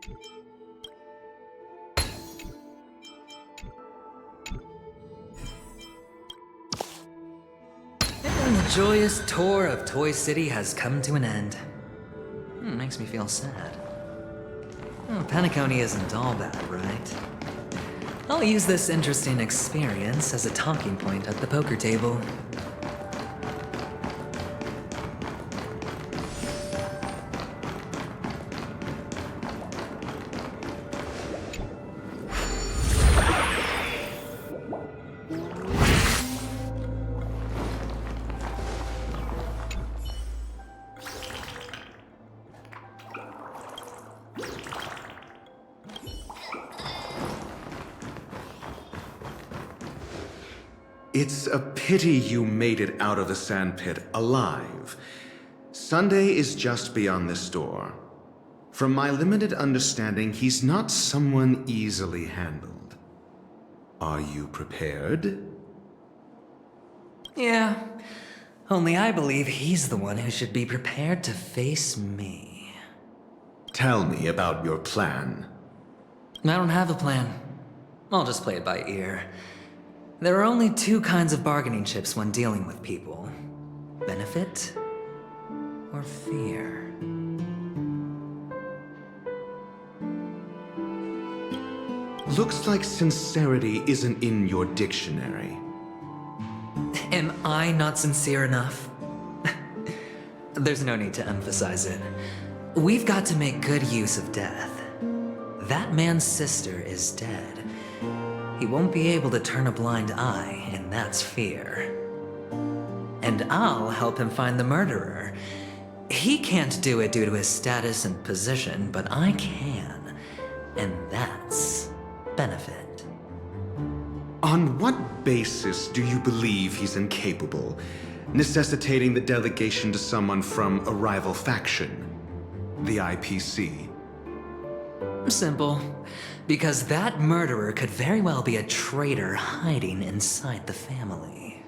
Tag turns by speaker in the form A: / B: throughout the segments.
A: And the joyous tour of Toy City has come to an end. Makes me feel sad. Oh, Penacony isn't all bad, right? I'll use this interesting experience as a talking point at the poker table.
B: It's a pity you made it out of the sandpit alive. Sunday is just beyond this door. From my limited understanding, he's not someone easily handled. Are you prepared?
A: Yeah, only I believe he's the one who should be prepared to face me.
B: Tell me about your plan.
A: I don't have a plan. I'll just play it by ear. There are only two kinds of bargaining chips when dealing with people. Benefit or fear.
B: Looks like sincerity isn't in your dictionary.
A: Am I not sincere enough? There's no need to emphasize it. We've got to make good use of death. That man's sister is dead. He won't be able to turn a blind eye, and that's fear. And I'll help him find the murderer. He can't do it due to his status and position, but I can. And that's benefit.
B: On what basis do you believe he's incapable, necessitating the delegation to someone from a rival faction? The IPC?
A: Simple. Because that murderer could very well be a traitor hiding inside the family.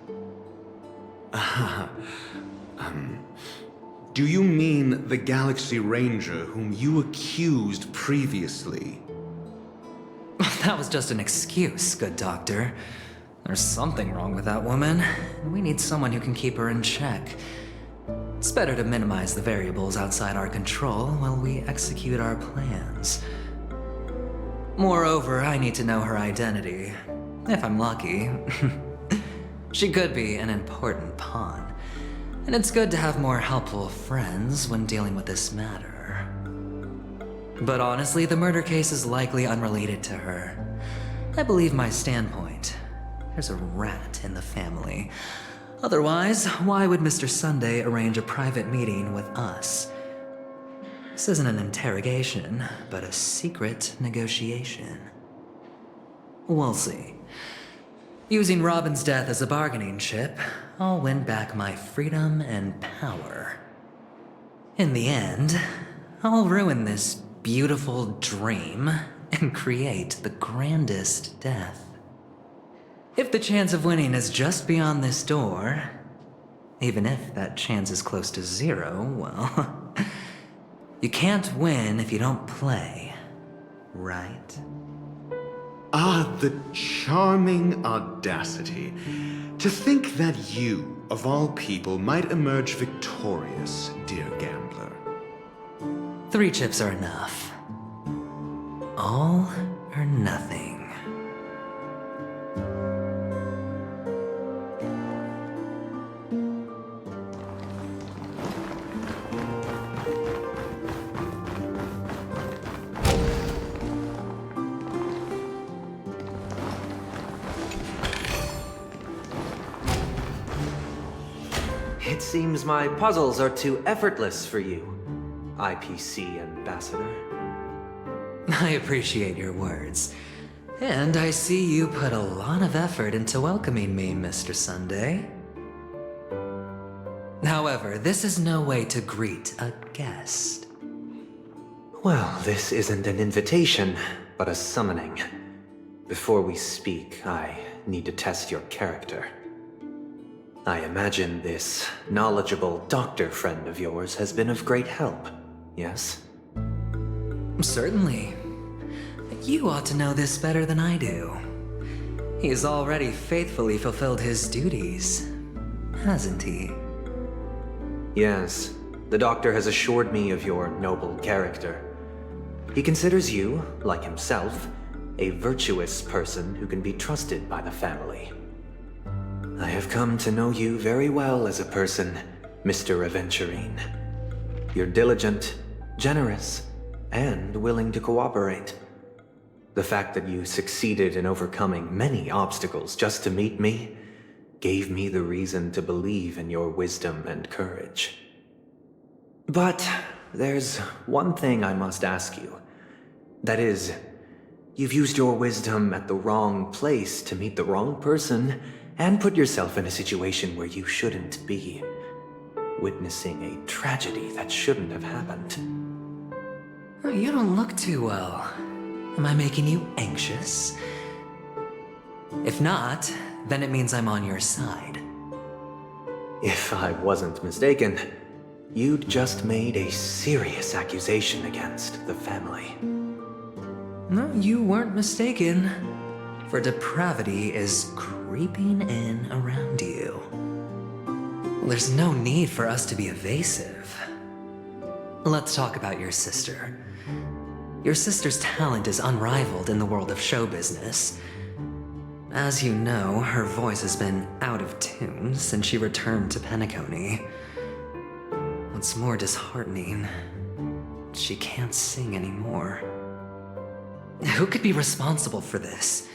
B: Do you mean the Galaxy Ranger whom you accused previously?
A: That was just an excuse, good doctor. There's something wrong with that woman. We need someone who can keep her in check. It's better to minimize the variables outside our control while we execute our plans. Moreover, I need to know her identity. If I'm lucky. She could be an important pawn. And it's good to have more helpful friends when dealing with this matter. But honestly, the murder case is likely unrelated to her. I believe my standpoint. There's a rat in the family. Otherwise, why would Mr. Sunday arrange a private meeting with us? This isn't an interrogation, but a secret negotiation. We'll see. Using Robin's death as a bargaining chip, I'll win back my freedom and power. In the end, I'll ruin this beautiful dream and create the grandest death. If the chance of winning is just beyond this door, even if that chance is close to zero, well... You can't win if you don't play, right?
B: Ah, the charming audacity. To think that you, of all people, might emerge victorious, dear gambler.
A: 3 chips are enough. All or nothing.
C: It seems my puzzles are too effortless for you, IPC Ambassador.
A: I appreciate your words. And I see you put a lot of effort into welcoming me, Mr. Sunday. However, this is no way to greet a guest.
C: Well, this isn't an invitation, but a summoning. Before we speak, I need to test your character. I imagine this knowledgeable doctor friend of yours has been of great help, yes?
A: Certainly. You ought to know this better than I do. He's already faithfully fulfilled his duties, hasn't he?
C: Yes, the doctor has assured me of your noble character. He considers you, like himself, a virtuous person who can be trusted by the family. I have come to know you very well as a person, Mr. Aventurine. You're diligent, generous, and willing to cooperate. The fact that you succeeded in overcoming many obstacles just to meet me gave me the reason to believe in your wisdom and courage. But there's one thing I must ask you. That is, you've used your wisdom at the wrong place to meet the wrong person and put yourself in a situation where you shouldn't be, witnessing a tragedy that shouldn't have happened.
A: You don't look too well. Am I making you anxious? If not, then it means I'm on your side.
C: If I wasn't mistaken, you'd just made a serious accusation against the family.
A: No, you weren't mistaken. For depravity is creeping in around you. There's no need for us to be evasive. Let's talk about your sister. Your sister's talent is unrivaled in the world of show business. As you know, her voice has been out of tune since she returned to Penacony. What's more disheartening, she can't sing anymore. Who could be responsible for this?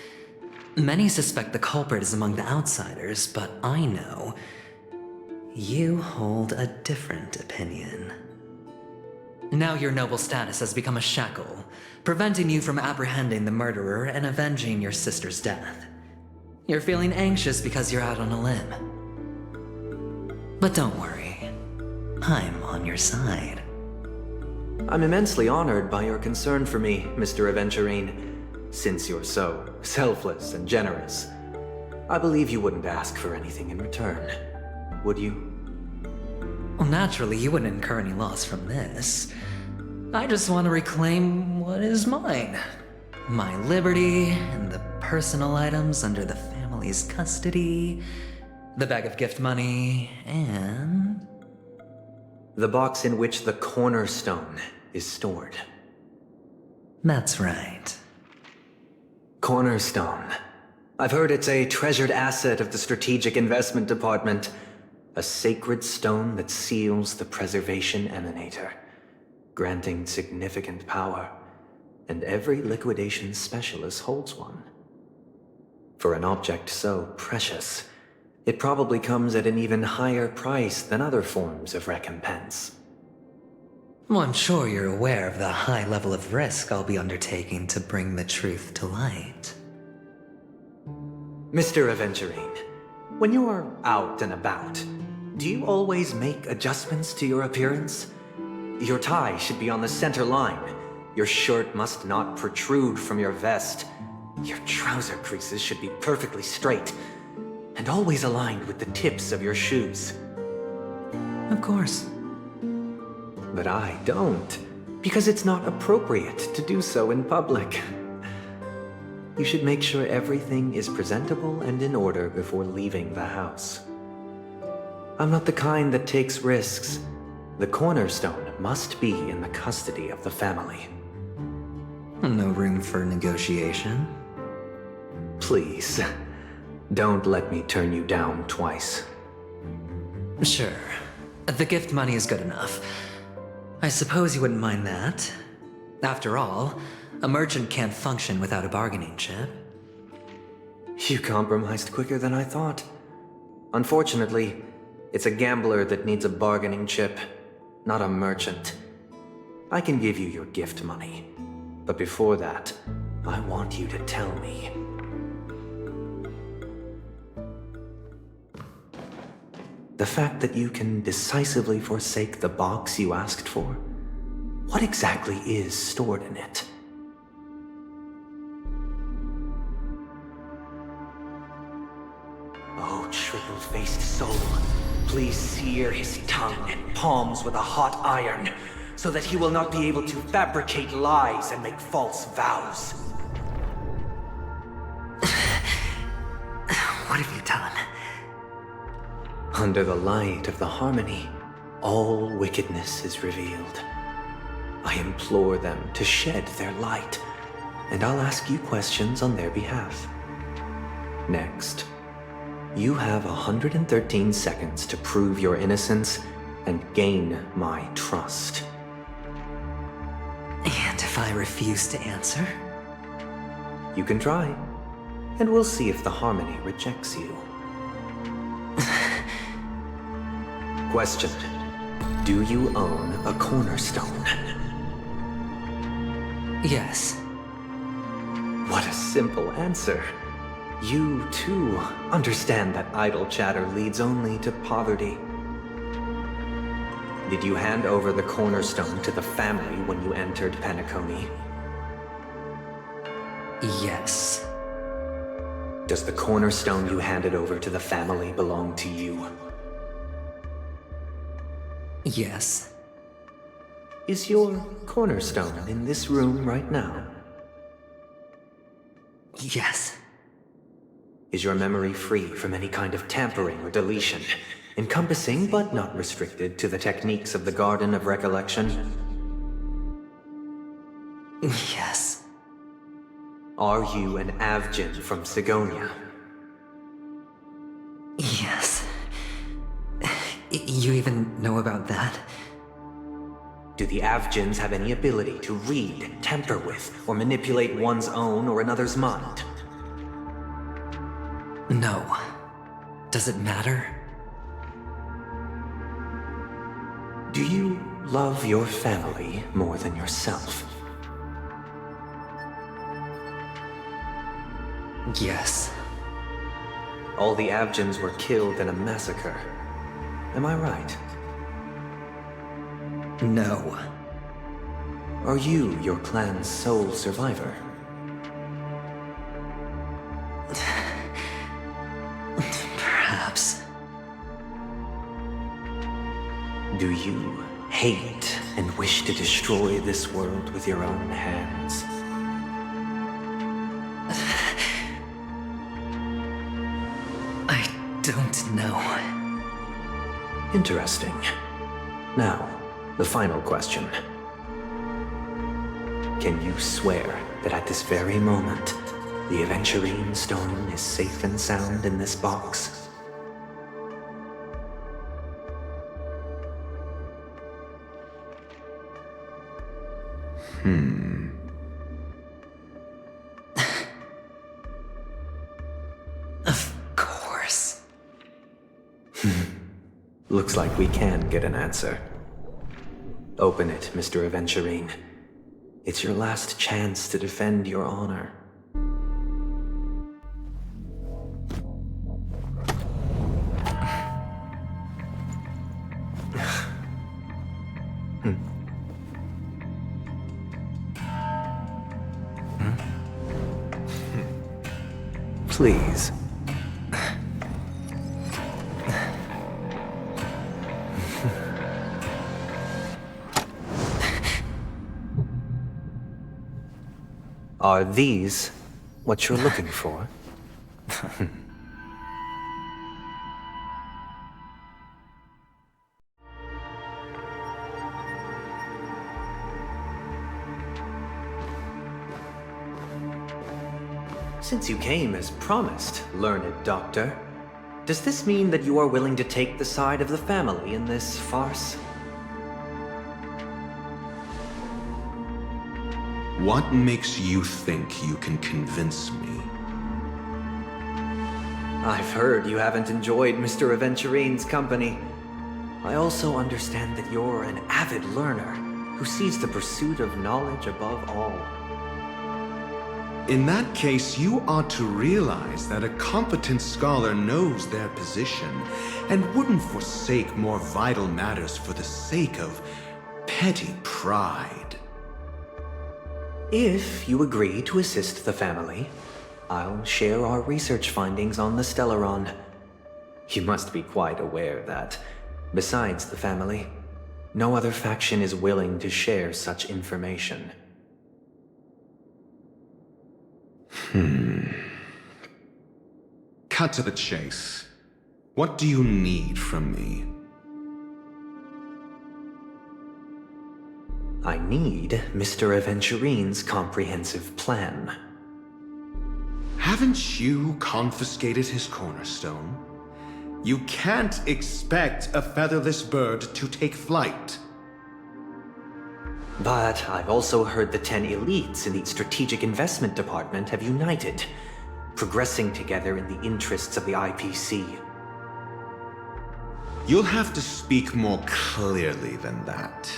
A: Many suspect the culprit is among the outsiders, but I know you hold a different opinion. Now your noble status has become a shackle, preventing you from apprehending the murderer and avenging your sister's death. You're feeling anxious because you're out on a limb. But don't worry, I'm on your side.
C: I'm immensely honored by your concern for me, Mr. Aventurine. Since you're so selfless and generous, I believe you wouldn't ask for anything in return, would you?
A: Well, naturally, you wouldn't incur any loss from this. I just want to reclaim what is mine. My liberty and the personal items under the family's custody, the bag of gift money, and...
C: the box in which the cornerstone is stored.
A: That's right.
C: Cornerstone. I've heard it's a treasured asset of the Strategic Investment Department. A sacred stone that seals the Preservation Emanator, granting significant power, and every liquidation specialist holds one. For an object so precious, it probably comes at an even higher price than other forms of recompense.
A: Well, I'm sure you're aware of the high level of risk I'll be undertaking to bring the truth to light.
C: Mr. Aventurine, when you're out and about, do you always make adjustments to your appearance? Your tie should be on the center line. Your shirt must not protrude from your vest. Your trouser creases should be perfectly straight and always aligned with the tips of your shoes.
A: Of course.
C: But I don't, because it's not appropriate to do so in public. You should make sure everything is presentable and in order before leaving the house. I'm not the kind that takes risks. The cornerstone must be in the custody of the family.
A: No room for negotiation?
C: Please, don't let me turn you down twice.
A: Sure. The gift money is good enough. I suppose you wouldn't mind that. After all, a merchant can't function without a bargaining chip.
C: You compromised quicker than I thought. Unfortunately, it's a gambler that needs a bargaining chip, not a merchant. I can give you your gift money, but before that, I want you to tell me. The fact that you can decisively forsake the box you asked for, what exactly is stored in it? Oh, triple-faced soul, please sear his tongue and palms with a hot iron, so that he will not be able to fabricate lies and make false vows.
A: What have you done?
C: Under the light of the harmony, all wickedness is revealed. I implore them to shed their light, and I'll ask you questions on their behalf. Next, you have 113 seconds to prove your innocence and gain my trust.
A: And if I refuse to answer?
C: You can try, and we'll see if the harmony rejects you. Question. Do you own a cornerstone?
A: Yes.
C: What a simple answer. You, too, understand that idle chatter leads only to poverty. Did you hand over the cornerstone to the family when you entered Penacony?
A: Yes.
C: Does the cornerstone you handed over to the family belong to you?
A: Yes.
C: Is your cornerstone in this room right now?
A: Yes.
C: Is your memory free from any kind of tampering or deletion, encompassing but not restricted to the techniques of the Garden of Recollection?
A: Yes.
C: Are you an Avgin from Sigonia?
A: Yes. You even know about that?
C: Do the Avgins have any ability to read, tamper with, or manipulate one's own or another's mind?
A: No. Does it matter?
C: Do you love your family more than yourself?
A: Yes.
C: All the Avgins were killed in a massacre. Am I right?
A: No.
C: Are you your clan's sole survivor?
A: Perhaps.
C: Do you hate and wish to destroy this world with your own hands?
A: I don't know.
C: Interesting. Now, the final question. Can you swear that at this very moment, the Aventurine stone is safe and sound in this box?
A: Of course.
C: Looks like we can get an answer. Open it, Mr. Aventurine. It's your last chance to defend your honor. Please. Are these what you're looking for? Since you came as promised, learned doctor, does this mean that you are willing to take the side of the family in this farce?
B: What makes you think you can convince me?
C: I've heard you haven't enjoyed Mr. Aventurine's company. I also understand that you're an avid learner who sees the pursuit of knowledge above all.
B: In that case, you ought to realize that a competent scholar knows their position and wouldn't forsake more vital matters for the sake of petty pride.
C: If you agree to assist the family, I'll share our research findings on the Stellaron. You must be quite aware that, besides the family, No other faction is willing to share such information.
B: Cut to the chase. What do you need from me?
C: I need Mr. Aventurine's comprehensive plan.
B: Haven't you confiscated his cornerstone? You can't expect a featherless bird to take flight.
C: But I've also heard the 10 elites in the Strategic Investment Department have united, progressing together in the interests of the IPC.
B: You'll have to speak more clearly than that.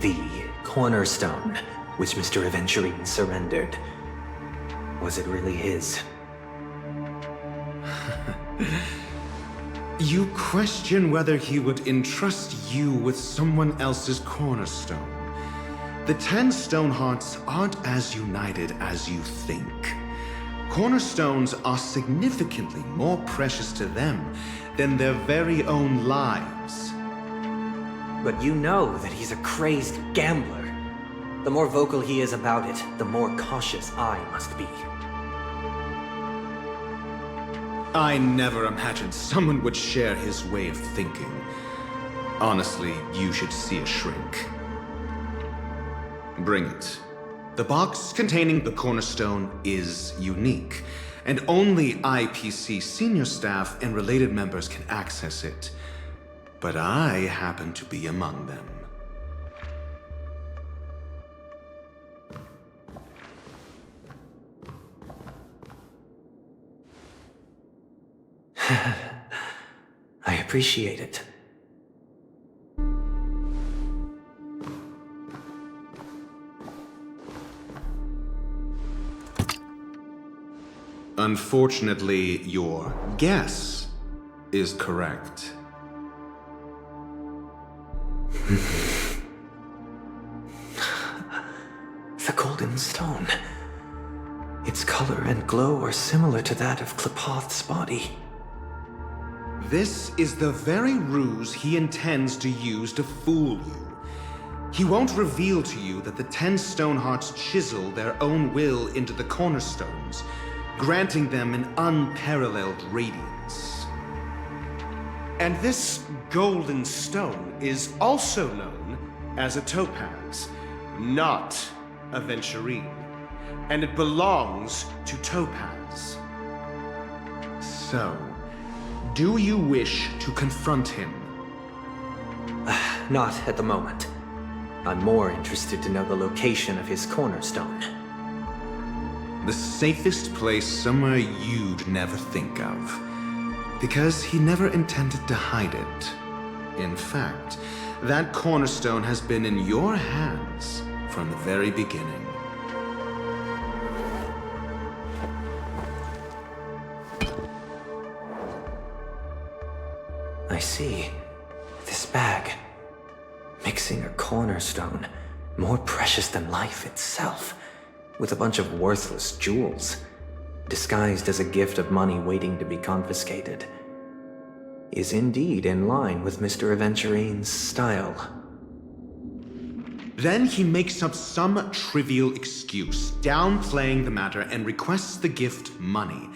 C: The cornerstone, which Mr. Aventurine surrendered. Was it really his?
B: You question whether he would entrust you with someone else's cornerstone. The 10 Stonehearts aren't as united as you think. Cornerstones are significantly more precious to them than their very own lives.
C: But you know that he's a crazed gambler. The more vocal he is about it, the more cautious I must be.
B: I never imagined someone would share his way of thinking. Honestly, you should see a shrink. Bring it. The box containing the cornerstone is unique, and only IPC senior staff and related members can access it. But I happen to be among them.
C: I appreciate it.
B: Unfortunately, your guess is correct.
C: The golden stone. Its color and glow are similar to that of Klepoth's body.
B: This is the very ruse he intends to use to fool you. He won't reveal to you that the 10 Stonehearts chisel their own will into the cornerstones, granting them an unparalleled radiance.
D: And this golden stone is also known as a topaz, not a venturine. And it belongs to Topaz.
B: So, do you wish to confront him?
C: Not at the moment. I'm more interested to know the location of his cornerstone.
B: The safest place somewhere you'd never think of. Because he never intended to hide it. In fact, that cornerstone has been in your hands from the very beginning.
C: I see. This bag. Mixing a cornerstone, more precious than life itself, with a bunch of worthless jewels, disguised as a gift of money waiting to be confiscated, is indeed in line with Mr. Aventurine's style.
B: Then he makes up some trivial excuse, downplaying the matter, and requests the gift money.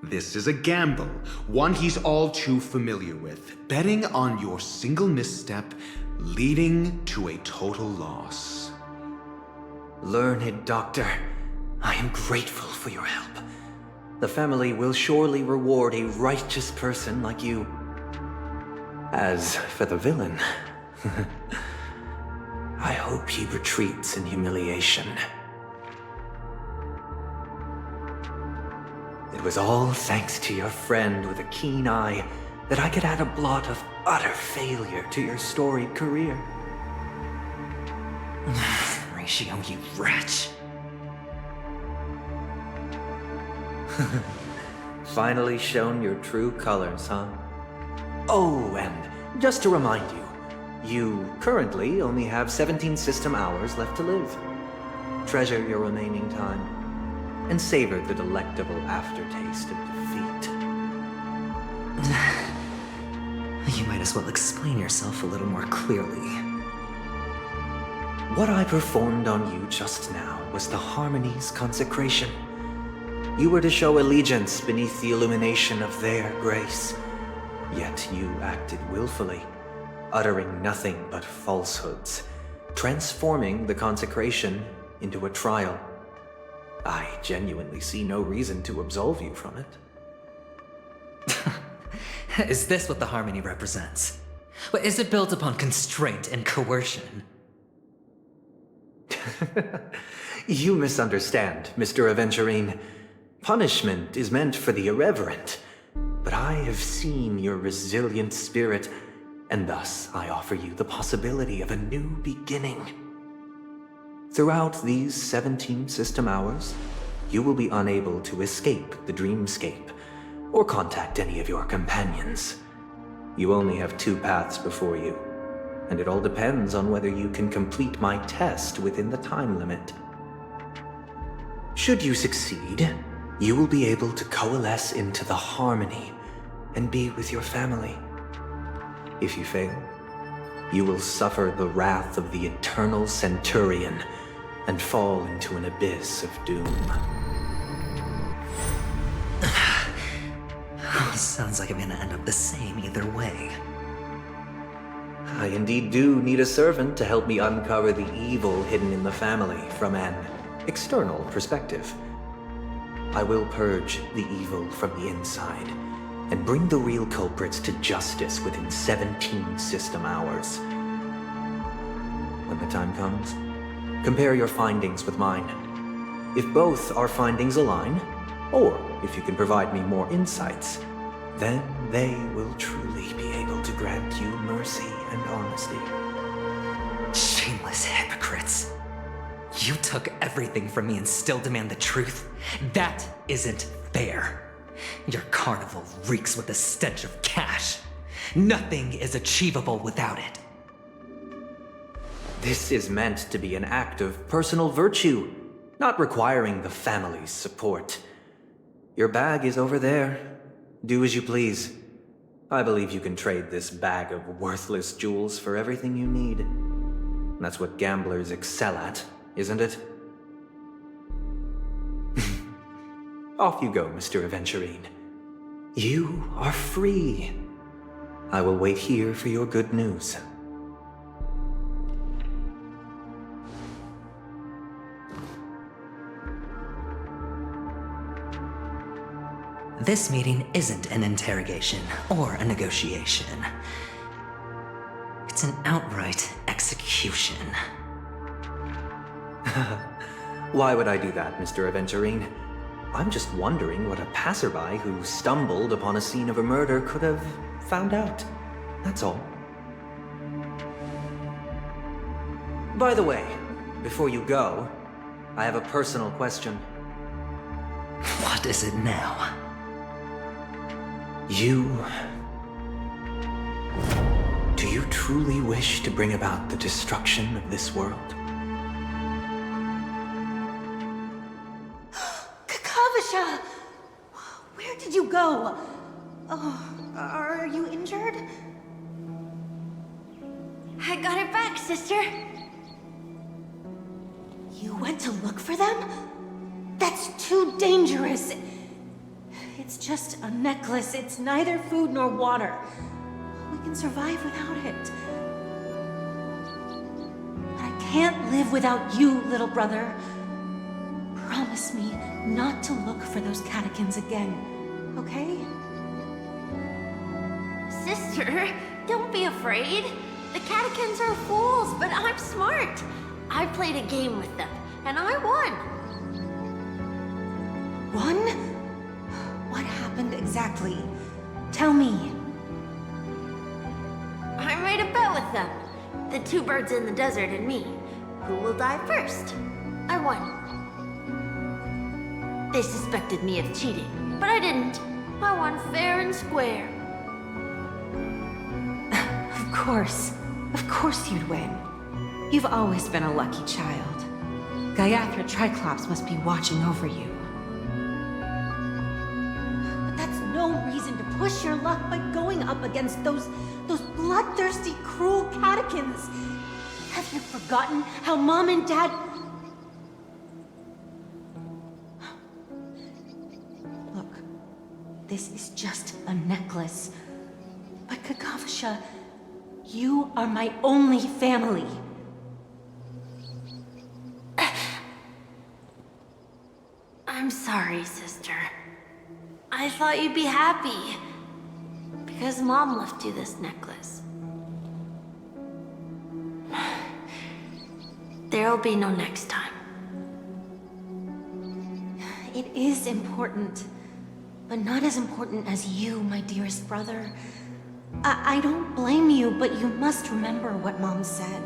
B: This is a gamble, one he's all too familiar with, betting on your single misstep, leading to a total loss.
C: Learned doctor, I am grateful for your help. The family will surely reward a righteous person like you. As for the villain, I hope he retreats in humiliation. It was all thanks to your friend with a keen eye that I could add a blot of utter failure to your storied career.
A: Ratio, you wretch.
C: Finally shown your true colors, huh? Oh, and just to remind you, you currently only have 17 system hours left to live. Treasure your remaining time, and savor the delectable aftertaste of defeat.
A: You might as well explain yourself a little more clearly.
C: What I performed on you just now was the Harmony's consecration. You were to show allegiance beneath the illumination of their grace. Yet you acted willfully, uttering nothing but falsehoods, transforming the consecration into a trial. I genuinely see no reason to absolve you from it.
A: Is this what the Harmony represents? But is it built upon constraint and coercion?
C: You misunderstand, Mr. Aventurine. Punishment is meant for the irreverent. But I have seen your resilient spirit, and thus I offer you the possibility of a new beginning. Throughout these 17 system hours, you will be unable to escape the dreamscape or contact any of your companions. You only have 2 paths before you, and it all depends on whether you can complete my test within the time limit. Should you succeed, you will be able to coalesce into the Harmony and be with your family. If you fail, you will suffer the wrath of the eternal Centurion and fall into an abyss of doom.
A: Sounds like I'm gonna end up the same either way.
C: I indeed do need a servant to help me uncover the evil hidden in the family from an external perspective. I will purge the evil from the inside and bring the real culprits to justice within 17 system hours. When the time comes, compare your findings with mine. If both our findings align, or if you can provide me more insights, then they will truly be able to grant you mercy and honesty.
A: Shameless hypocrites. You took everything from me and still demand the truth? That isn't fair. Your carnival reeks with the stench of cash. Nothing is achievable without it.
C: This is meant to be an act of personal virtue, not requiring the family's support. Your bag is over there. Do as you please. I believe you can trade this bag of worthless jewels for everything you need. That's what gamblers excel at, isn't it? Off you go, Mr. Aventurine. You are free. I will wait here for your good news.
A: This meeting isn't an interrogation or a negotiation. It's an outright execution.
C: Why would I do that, Mr. Aventurine? I'm just wondering what a passerby who stumbled upon a scene of a murder could have found out. That's all. By the way, before you go, I have a personal question.
A: What is it now?
C: Do you truly wish to bring about the destruction of this world?
E: Kakavasha! Where did you go? Oh, are you injured?
F: I got it back, sister.
E: You went to look for them? That's too dangerous. It's just a necklace. It's neither food nor water. We can survive without it. But I can't live without you, little brother. Promise me not to look for those catechins again, okay?
F: Sister, don't be afraid. The catechins are fools, but I'm smart. I played a game with them, and I won.
E: One? What happened exactly? Tell me.
F: I made a bet with them. The 2 birds in the desert and me. Who will die first? I won. They suspected me of cheating, but I didn't. I won fair and square.
E: Of course you'd win. You've always been a lucky child. Gayathra Triclops must be watching over you. But that's no reason reason to push your luck by going up against those bloodthirsty, cruel catechins. Have you forgotten how Mom and Dad... Look, this is just a necklace. But Kakavasha, you are my only family.
F: I'm sorry, sister. I thought you'd be happy. Because Mom left you this necklace. There'll be no next time.
E: It is important, but not as important as you, my dearest brother. I don't blame you, but you must remember what Mom said.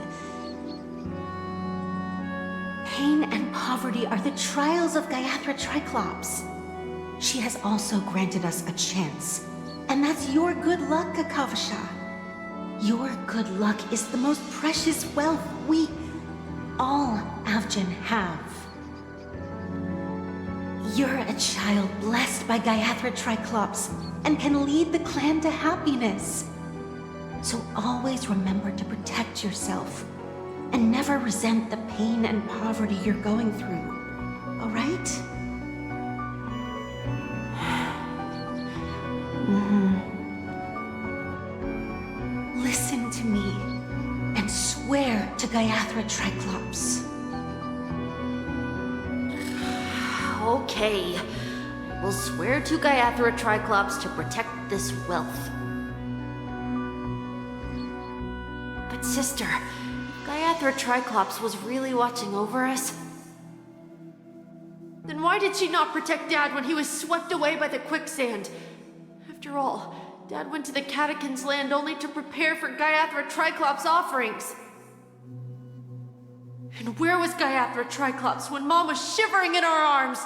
E: Pain and poverty are the trials of Gayatri Triclops. She has also granted us a chance. And that's your good luck, Kakavasha. Your good luck is the most precious wealth we, all Avgin, have. You're a child blessed by Gayatri Triclops and can lead the clan to happiness. So always remember to protect yourself and never resent the pain and poverty you're going through, all right? Listen to me and swear to Gayatri Triclops.
F: Okay. We'll swear to Gayatri Triclops to protect this wealth. But sister, Gayatri Triclops was really watching over us. Then why did she not protect Dad when he was swept away by the quicksand? After all, Dad went to the Catechins' land only to prepare for Gayatri Triclops' offerings. And where was Gayatri Triclops when Mom was shivering in our arms?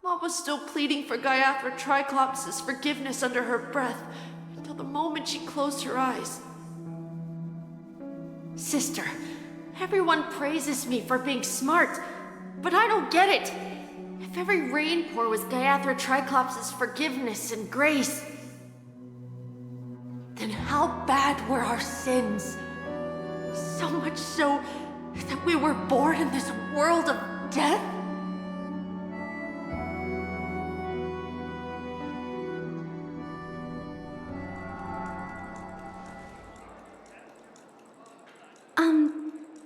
F: Mom was still pleading for Gayatri Triclops' forgiveness under her breath until the moment she closed her eyes. Sister, everyone praises me for being smart, but I don't get it. If every rain pour was Gayatri Triclops' forgiveness and grace, then how bad were our sins? So much so that we were born in this world of death?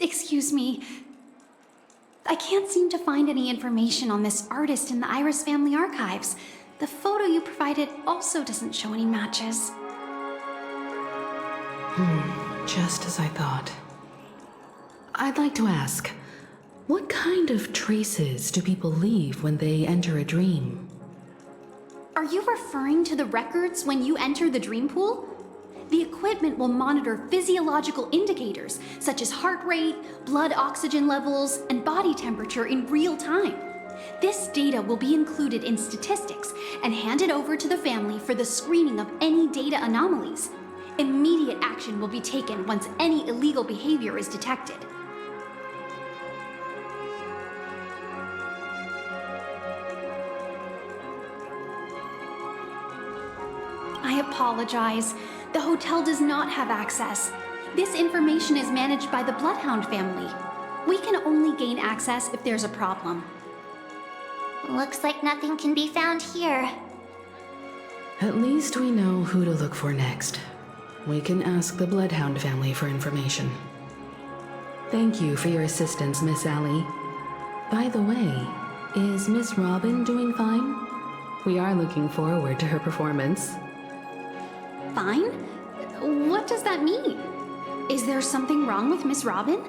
G: Excuse me. I can't seem to find any information on this artist in the Iris family archives. The photo you provided also doesn't show any matches.
H: Just as I thought. I'd like to ask, what kind of traces do people leave when they enter a dream?
G: Are you referring to the records when you enter the dream pool? The equipment will monitor physiological indicators such as heart rate, blood oxygen levels, and body temperature in real time. This data will be included in statistics and handed over to the family for the screening of any data anomalies. Immediate action will be taken once any illegal behavior is detected. I apologize. The hotel does not have access. This information is managed by the Bloodhound family. We can only gain access if there's a problem.
F: Looks like nothing can be found here.
H: At least we know who to look for next. We can ask the Bloodhound family for information. Thank you for your assistance, Miss Allie. By the way, is Miss Robin doing fine? We are looking forward to her performance.
G: Fine? What does that mean? Is there something wrong with Miss Robin?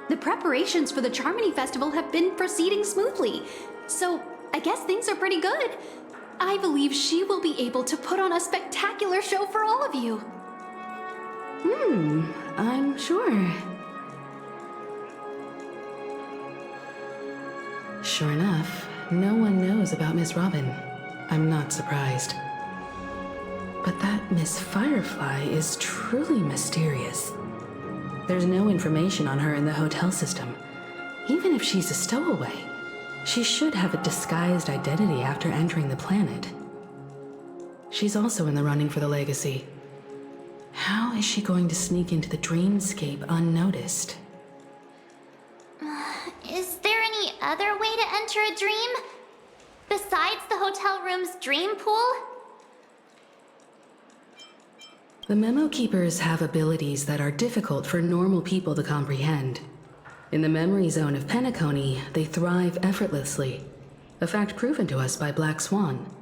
G: The preparations for the Charmony Festival have been proceeding smoothly, so I guess things are pretty good. I believe she will be able to put on a spectacular show for all of you.
H: I'm sure. Sure enough, no one knows about Miss Robin. I'm not surprised. But that Miss Firefly is truly mysterious. There's no information on her in the hotel system. Even if she's a stowaway, she should have a disguised identity after entering the planet. She's also in the running for the legacy. How is she going to sneak into the dreamscape unnoticed?
I: Is there any other way to enter a dream? Besides the hotel room's dream pool?
H: The Memo Keepers have abilities that are difficult for normal people to comprehend. In the memory zone of Penacony, they thrive effortlessly, a fact proven to us by Black Swan.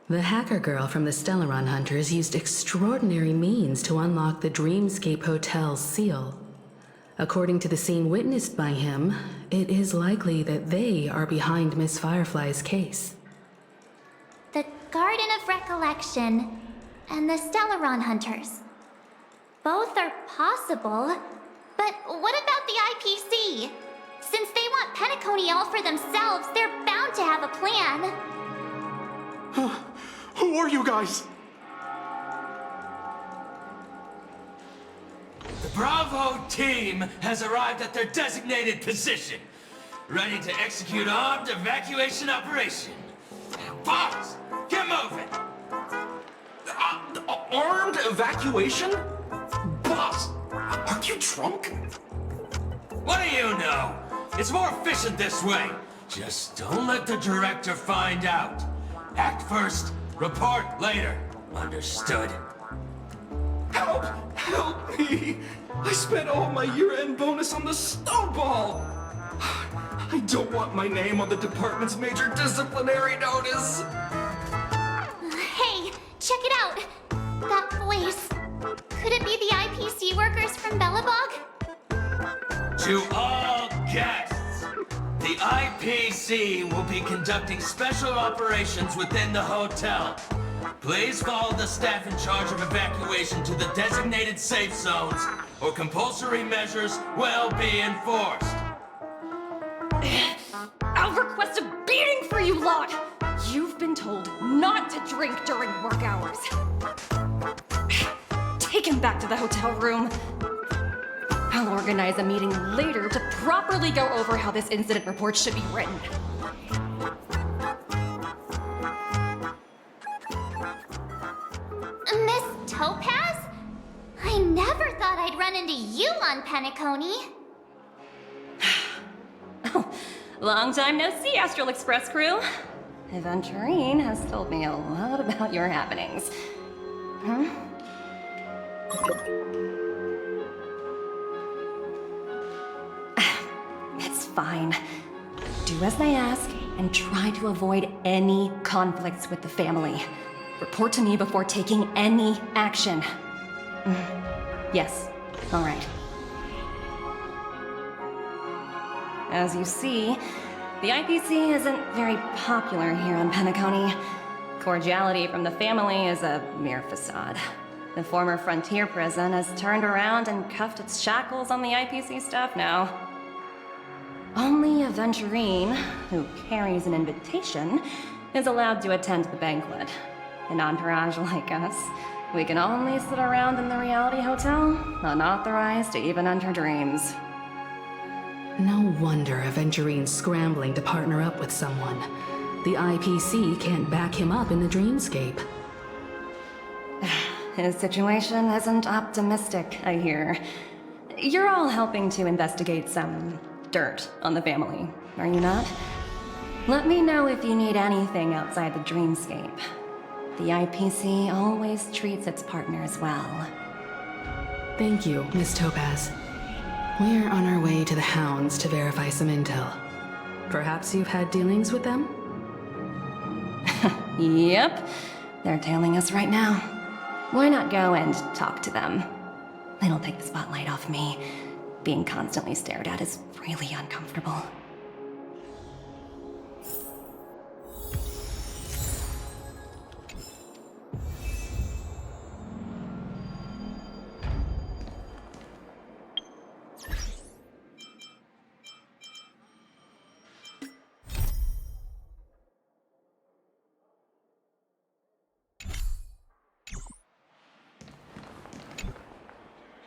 H: The hacker girl from the Stellaron Hunters used extraordinary means to unlock the Dreamscape Hotel's seal. According to the scene witnessed by him, it is likely that they are behind Miss Firefly's case.
I: The Garden of Recollection and the Stellaron Hunters. Both are possible, but what about the IPC? Since they want Penacony all for themselves, they're bound to have a plan.
J: Who are you guys?
K: The Bravo team has arrived at their designated position, ready to execute armed evacuation operation. Boss, get moving!
J: Armed evacuation? Boss, aren't you drunk?
K: What do you know? It's more efficient this way. Just don't let the director find out. Act first, report later. Understood?
J: Help! Help me! I spent all my year-end bonus on the snowball! I don't want my name on the department's major disciplinary notice!
I: Hey, check it out! That voice. Could it be the IPC workers from Bellabog?
K: To all guests, the IPC will be conducting special operations within the hotel. Please follow the staff in charge of evacuation to the designated safe zones, or compulsory measures will be enforced.
L: I'll request a beating for you lot! You've been told not to drink during work hours. Take him back to the hotel room. I'll organize a meeting later to properly go over how this incident report should be written.
I: Miss Topaz? I never thought I'd run into you on Penacony.
L: Oh, long time no see, Astral Express crew. Aventurine has told me a lot about your happenings. It's fine. Do as they ask and try to avoid any conflicts with the family. Report to me before taking any action. Yes, all right. As you see, the IPC isn't very popular here on Penacony. Cordiality from the family is a mere facade. The former frontier prison has turned around and cuffed its shackles on the IPC staff now. Only Aventurine, who carries an invitation, is allowed to attend the banquet. An entourage like us, we can only sit around in the reality hotel, unauthorized to even enter dreams.
H: No wonder Aventurine's scrambling to partner up with someone. The IPC can't back him up in the dreamscape.
L: His situation isn't optimistic, I hear. You're all helping to investigate some dirt on the family, are you not? Let me know if you need anything outside the dreamscape. The IPC always treats its partners well.
H: Thank you, Miss Topaz. We're on our way to the Hounds to verify some intel. Perhaps you've had dealings with them?
L: Yep, they're tailing us right now. Why not go and talk to them? It'll take the spotlight off me. Being constantly stared at is really uncomfortable.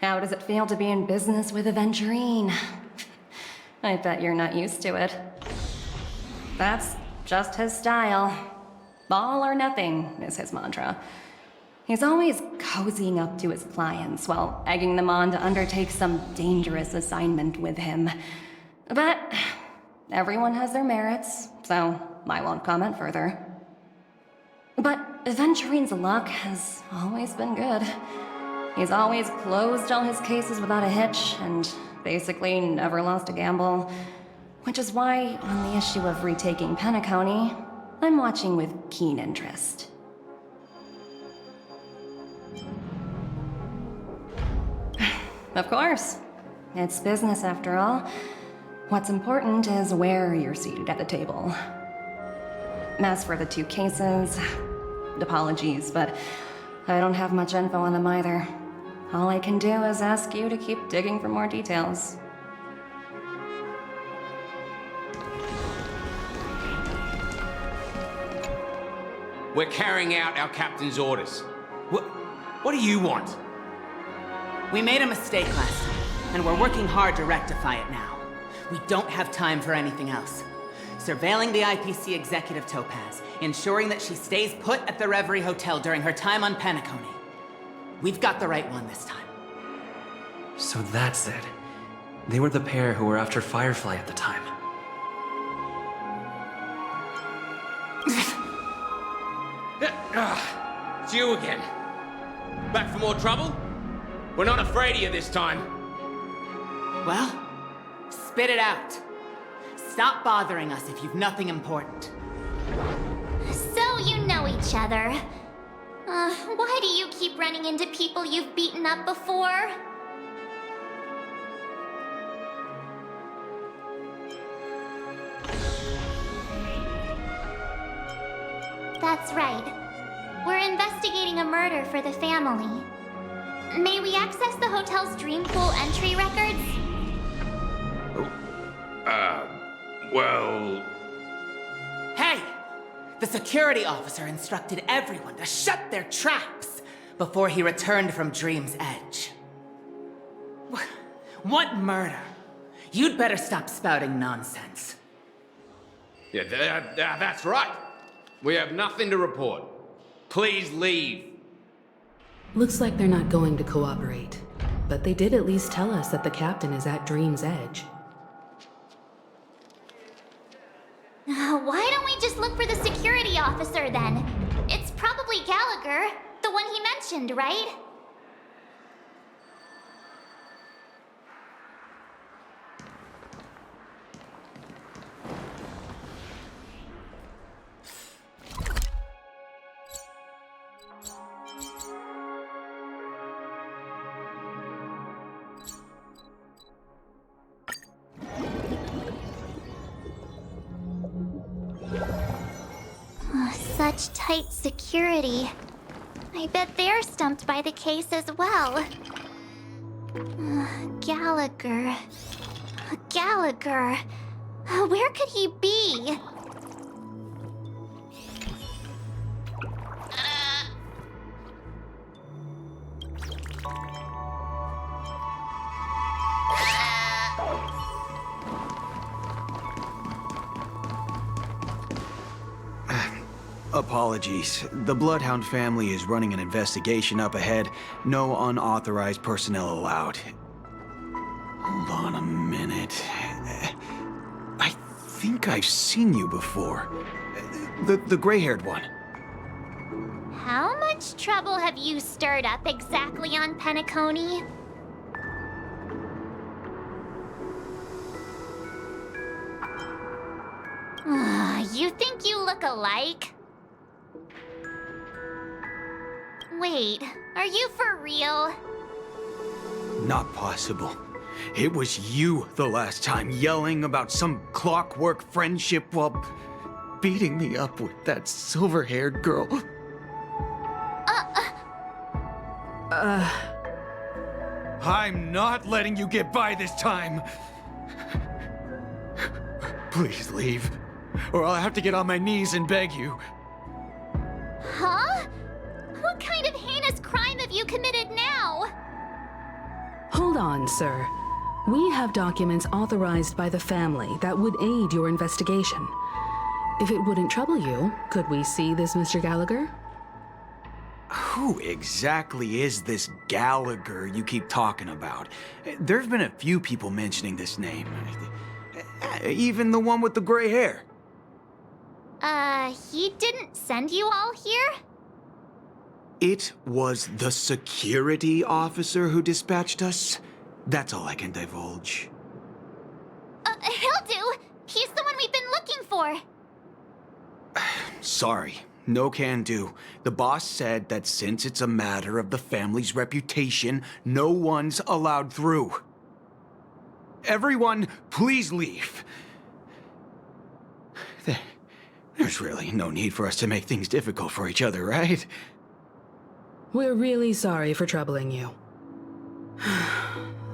L: How does it feel to be in business with Aventurine? I bet you're not used to it. That's just his style. All or nothing is his mantra. He's always cozying up to his clients while egging them on to undertake some dangerous assignment with him. But everyone has their merits, so I won't comment further. But Aventurine's luck has always been good. He's always closed all his cases without a hitch, and basically never lost a gamble. Which is why, on the issue of retaking Penacony, I'm watching with keen interest. Of course. It's business after all. What's important is where you're seated at the table. As for the 2 cases, apologies, but I don't have much info on them either. All I can do is ask you to keep digging for more details.
M: We're carrying out our captain's orders. What do you want?
N: We made a mistake last time, and we're working hard to rectify it now. We don't have time for anything else. Surveilling the IPC executive Topaz, ensuring that she stays put at the Reverie Hotel during her time on Penacony. We've got the right one this time.
O: So that's it. They were the pair who were after Firefly at the time.
M: It's you again. Back for more trouble? We're not afraid of you this time.
N: Well, spit it out. Stop bothering us if you've nothing important.
I: So you know each other. Why do you keep running into people you've beaten up before? That's right. We're investigating a murder for the family. May we access the hotel's dream pool entry records?
M: Well...
N: Hey! The security officer instructed everyone to shut their traps before he returned from Dream's Edge. What murder? You'd better stop spouting nonsense.
M: Yeah, that's right. We have nothing to report. Please leave.
H: Looks like they're not going to cooperate. But they did at least tell us that the captain is at Dream's Edge.
I: Why don't we just look for the security officer then? It's probably Gallagher, the one he mentioned, right? Such tight security. I bet they're stumped by the case as well. Gallagher. Gallagher. Where could he be?
P: Apologies. The Bloodhound family is running an investigation up ahead. No unauthorized personnel allowed. Hold on a minute. I think I've seen you before. The gray-haired one.
I: How much trouble have you stirred up exactly on Penacony? You think you look alike? Wait, are you for real?
P: Not possible. It was you the last time, yelling about some clockwork friendship while beating me up with that silver-haired girl. I'm not letting you get by this time. Please leave, or I'll have to get on my knees and beg you.
I: Huh? What kind of heinous crime have you committed now?
H: Hold on, sir. We have documents authorized by the family that would aid your investigation. If it wouldn't trouble you, could we see this Mr. Gallagher?
P: Who exactly is this Gallagher you keep talking about? There's been a few people mentioning this name. Even the one with the gray hair.
I: He didn't send you all here?
P: It was the security officer who dispatched us. That's all I can divulge.
I: He'll do. He's the one we've been looking for.
P: Sorry, no can do. The boss said that since it's a matter of the family's reputation, no one's allowed through. Everyone, please leave. There's really no need for us to make things difficult for each other, right?
H: We're really sorry for troubling you.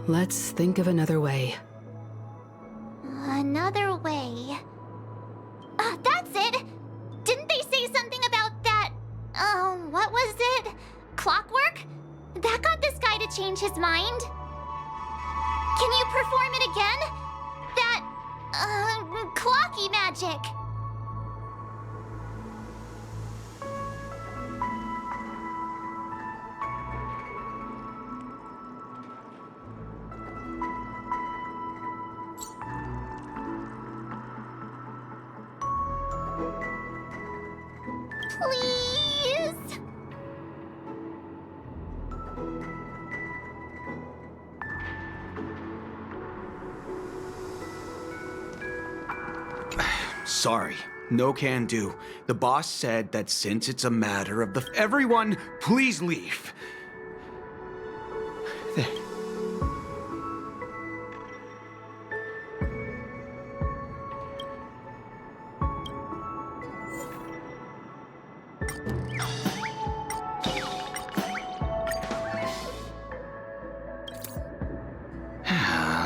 H: Let's think of another way.
I: Another way. That's it! Didn't they say something about that? What was it? Clockwork? That got this guy to change his mind. Can you perform it again? That, clocky magic. Please?
P: Sorry, no can do. The boss said that since it's a matter of the... Everyone, please leave.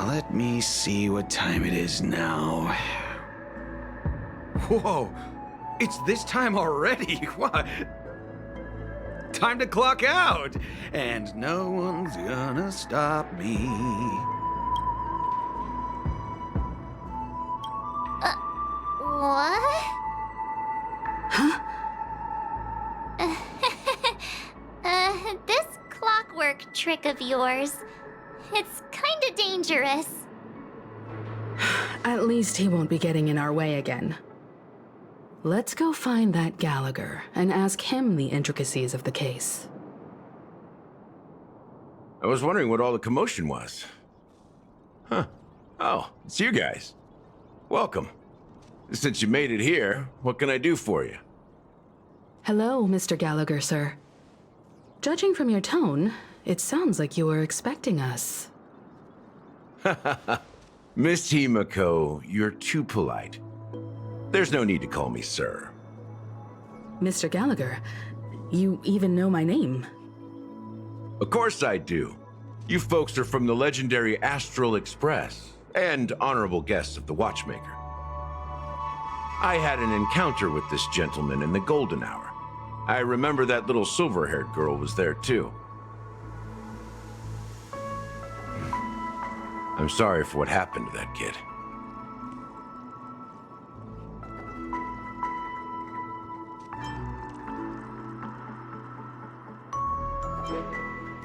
P: Let me see what time it is now. Whoa, it's this time already. What? Time to clock out. And no one's gonna stop me.
I: What?
H: Huh?
I: This clockwork trick of yours, it's kinda dangerous.
H: At least he won't be getting in our way again. Let's go find that Gallagher and ask him the intricacies of the case.
Q: I was wondering what all the commotion was. Huh. Oh, it's you guys. Welcome. Since you made it here, what can I do for you?
H: Hello, Mr. Gallagher, sir. Judging from your tone, it sounds like you were expecting us.
Q: Miss Himiko, you're too polite. There's no need to call me sir.
H: Mr. Gallagher, you even know my name.
Q: Of course I do. You folks are from the legendary Astral Express and honorable guests of the Watchmaker. I had an encounter with this gentleman in the golden hour. I remember that little silver-haired girl was there too. I'm sorry for what happened to that kid.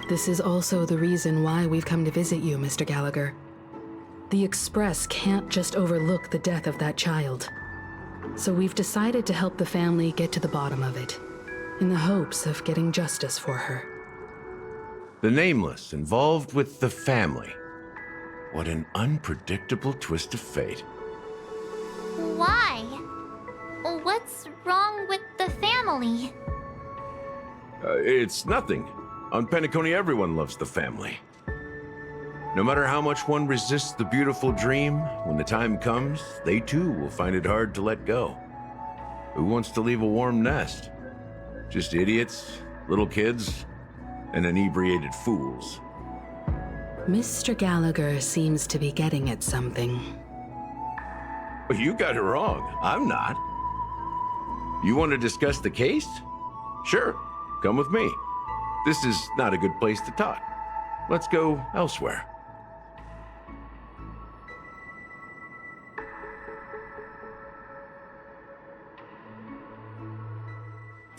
H: This is also the reason why we've come to visit you, Mr. Gallagher. The Express can't just overlook the death of that child. So we've decided to help the family get to the bottom of it, in the hopes of getting justice for her.
Q: The Nameless involved with the family. What an unpredictable twist of fate.
I: Why? What's wrong with the family?
Q: It's nothing. On Penacony, everyone loves the family. No matter how much one resists the beautiful dream, when the time comes, they too will find it hard to let go. Who wants to leave a warm nest? Just idiots, little kids, and inebriated fools.
H: Mr. Gallagher seems to be getting at something.
Q: Well, you got it wrong. I'm not. You want to discuss the case? Sure, come with me. This is not a good place to talk. Let's go elsewhere.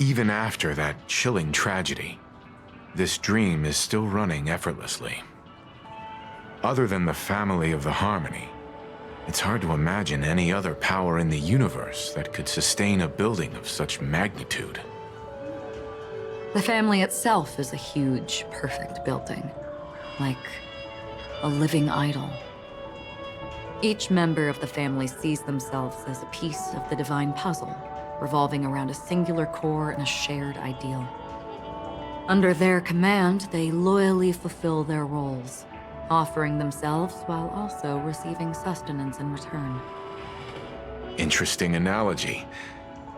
R: Even after that chilling tragedy, this dream is still running effortlessly. Other than the family of the Harmony, it's hard to imagine any other power in the universe that could sustain a building of such magnitude.
S: The family itself is a huge, perfect building, like a living idol. Each member of the family sees themselves as a piece of the divine puzzle, revolving around a singular core and a shared ideal. Under their command, they loyally fulfill their roles, offering themselves while also receiving sustenance in return.
R: Interesting analogy.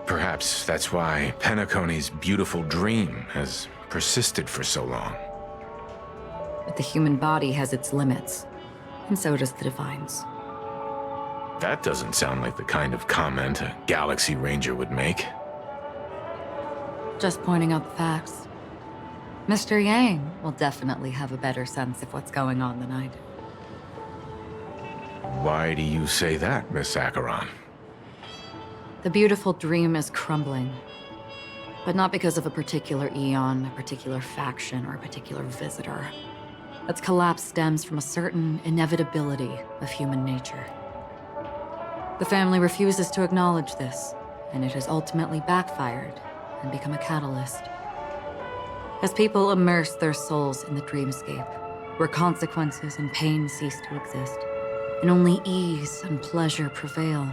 R: Perhaps that's why Penacony's beautiful dream has persisted for so long.
S: But the human body has its limits, and so does the divine's.
R: That doesn't sound like the kind of comment a Galaxy Ranger would make.
S: Just pointing out the facts. Mr. Yang will definitely have a better sense of what's going on than I do.
R: Why do you say that, Miss Acheron?
S: The beautiful dream is crumbling. But not because of a particular eon, a particular faction, or a particular visitor. Its collapse stems from a certain inevitability of human nature. The family refuses to acknowledge this, and it has ultimately backfired and become a catalyst. As people immerse their souls in the dreamscape, where consequences and pain cease to exist, and only ease and pleasure prevail,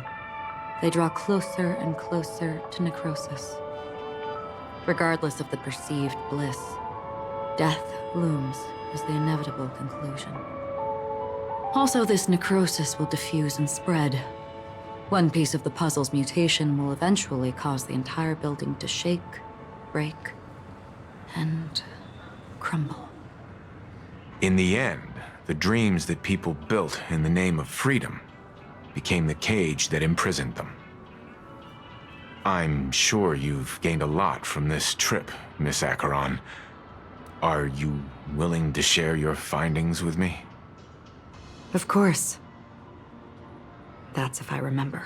S: they draw closer and closer to necrosis. Regardless of the perceived bliss, death looms as the inevitable conclusion. Also, this necrosis will diffuse and spread. One piece of the puzzle's mutation will eventually cause the entire building to shake, break, and crumble.
R: In the end, the dreams that people built in the name of freedom became the cage that imprisoned them. I'm sure you've gained a lot from this trip, Miss Acheron. Are you willing to share your findings with me?
S: Of course. That's if I remember.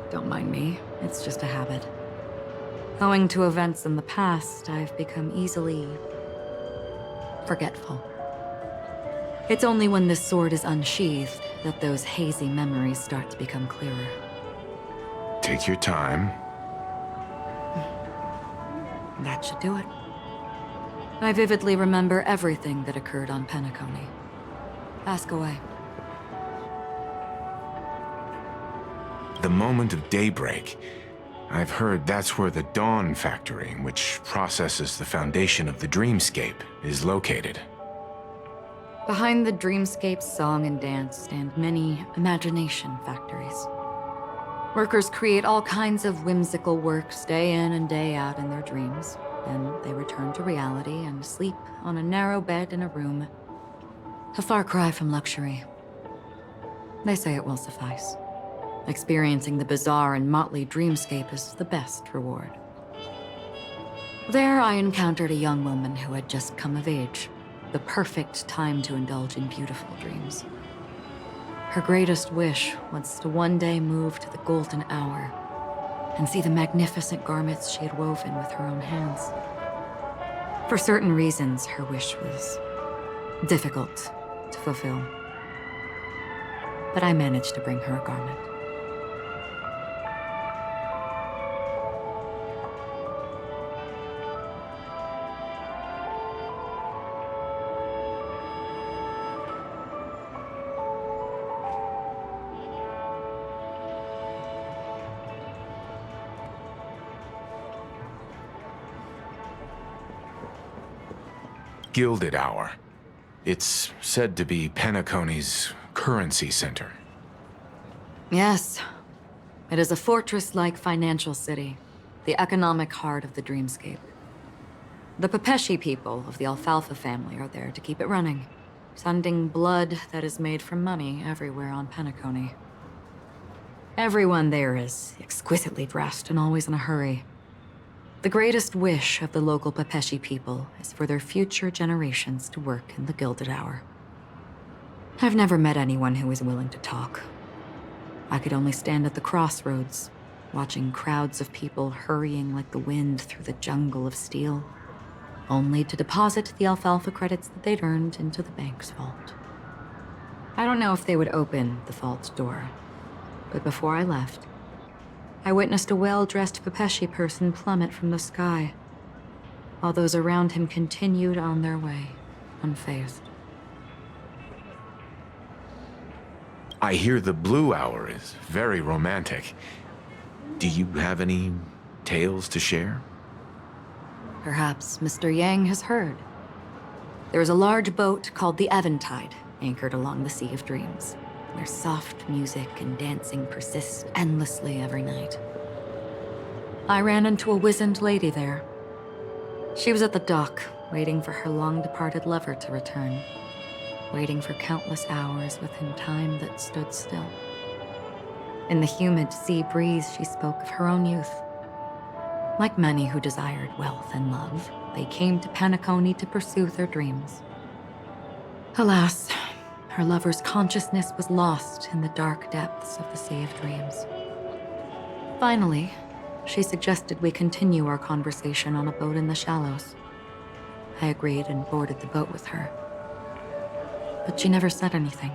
S: Don't mind me. It's just a habit. Owing to events in the past, I've become easily forgetful. It's only when this sword is unsheathed that those hazy memories start to become clearer.
R: Take your time.
S: That should do it. I vividly remember everything that occurred on Penacony. Ask away.
R: The moment of daybreak. I've heard that's where the Dawn Factory, which processes the foundation of the dreamscape, is located.
S: Behind the dreamscape's song and dance stand many imagination factories. Workers create all kinds of whimsical works day in and day out in their dreams. Then they return to reality and sleep on a narrow bed in a room. A far cry from luxury. They say it will suffice. Experiencing the bizarre and motley dreamscape is the best reward. There I encountered a young woman who had just come of age. The perfect time to indulge in beautiful dreams. Her greatest wish was to one day move to the golden hour and see the magnificent garments she had woven with her own hands. For certain reasons, her wish was difficult to fulfill. But I managed to bring her a garment.
R: Gilded Hour. It's said to be Penacony's currency center.
S: Yes. It is a fortress-like financial city, the economic heart of the dreamscape. The Pepeshi people of the Alfalfa family are there to keep it running, sending blood that is made from money everywhere on Penacony. Everyone there is exquisitely dressed and always in a hurry. The greatest wish of the local Pepeshi people is for their future generations to work in the Gilded Hour. I've never met anyone who is willing to talk. I could only stand at the crossroads, watching crowds of people hurrying like the wind through the jungle of steel, only to deposit the alfalfa credits that they'd earned into the bank's vault. I don't know if they would open the vault door, but before I left, I witnessed a well-dressed Pepeshi person plummet from the sky, while those around him continued on their way, unfazed.
R: I hear the Blue Hour is very romantic. Do you have any tales to share?
S: Perhaps Mr. Yang has heard. There is a large boat called the Eventide, anchored along the Sea of Dreams, where soft music and dancing persist endlessly every night. I ran into a wizened lady there. She was at the dock, waiting for her long-departed lover to return, waiting for countless hours within time that stood still. In the humid sea breeze, she spoke of her own youth. Like many who desired wealth and love, they came to Penacony to pursue their dreams. Alas, her lover's consciousness was lost in the dark depths of the Sea of Dreams. Finally, she suggested we continue our conversation on a boat in the shallows. I agreed and boarded the boat with her. But she never said anything.